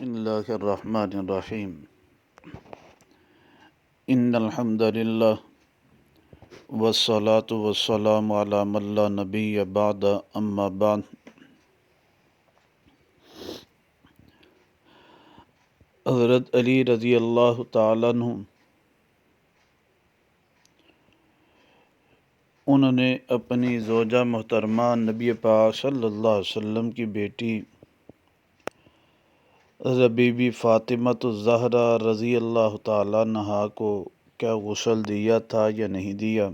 اللہ الرحمن الرحیم ان الحمد للہ والصلاة والسلام علی من لا نبی بعد اما بعد حضرت علی رضی اللہ تعالیٰ عنہ انہوں نے اپنی زوجہ محترمہ نبی پاک صلی اللہ علیہ وسلم کی بیٹی بی بی فاطمۃ الزہرا رضی اللہ تعالیٰ عنہا کو کیا غسل دیا تھا یا نہیں دیا،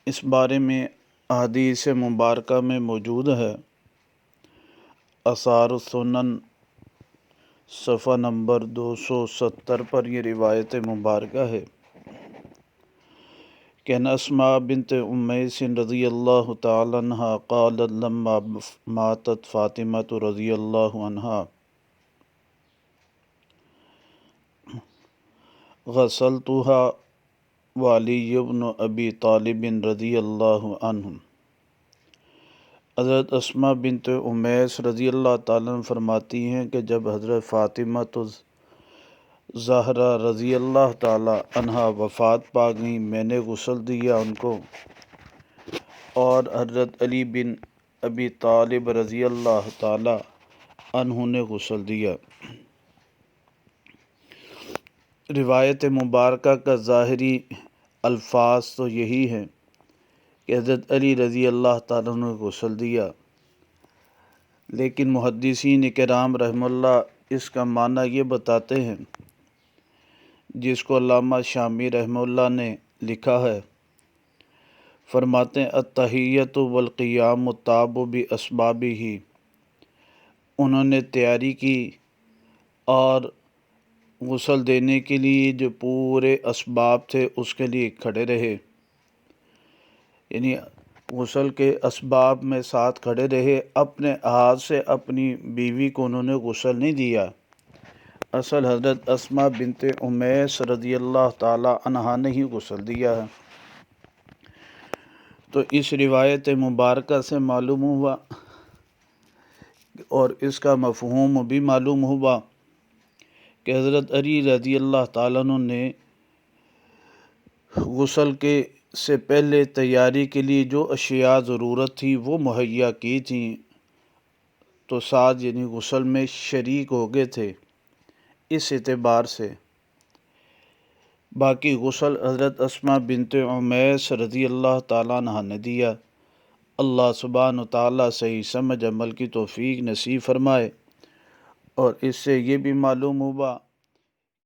اس بارے میں احادیث مبارکہ میں موجود ہے۔ آثار السنن صفحہ نمبر 270 پر یہ روایت مبارکہ ہے کہ اسماء بنت امیس رضی اللہ تعالی عنہا قالت لما ماتت فاطمۃ رضی اللہ عنہا غسلتها وعلی بن ابی طالب رضی اللہ عنہ۔ حضرت اسماء بنت امیس رضی اللہ تعالیٰ عنہ فرماتی ہیں کہ جب حضرت فاطمۃ زہرا رضی اللہ تعالیٰ عنہا وفات پا گئیں، میں نے غسل دیا ان کو، اور حضرت علی بن ابی طالب رضی اللہ تعالیٰ عنہ نے غسل دیا۔ روایت مبارکہ کا ظاہری الفاظ تو یہی ہیں کہ حضرت علی رضی اللہ تعالیٰ عنہ نے غسل دیا، لیکن محدثین کرام رحمہ اللہ اس کا معنی یہ بتاتے ہیں، جس کو علامہ شامی رحمہ اللہ نے لکھا ہے، فرماتے ہیں التحیۃ والقیام تاب باسبابہ، انہوں نے تیاری کی اور غسل دینے کے لیے جو پورے اسباب تھے اس کے لیے کھڑے رہے، یعنی غسل کے اسباب میں ساتھ کھڑے رہے۔ اپنے ہاتھ سے اپنی بیوی کو انہوں نے غسل نہیں دیا، اصل حضرت اسماء بنت امیس رضی اللہ تعالی عنہا نے ہی غسل دیا ہے۔ تو اس روایت مبارکہ سے معلوم ہوا اور اس کا مفہوم بھی معلوم ہوا کہ حضرت علی رضی اللہ تعالیٰ عنہ نے غسل کے سے پہلے تیاری کے لیے جو اشیاء ضرورت تھی وہ مہیا کی تھیں، تو ساتھ یعنی غسل میں شریک ہو گئے تھے اس اعتبار سے۔ باقی غسل حضرت اسماء بنت امیس رضی اللہ تعالیٰ عنہ نے دیا۔ اللہ سبحانہ و تعالیٰ صحیح سمجھ عمل کی توفیق نصیب فرمائے۔ اور اس سے یہ بھی معلوم ہوا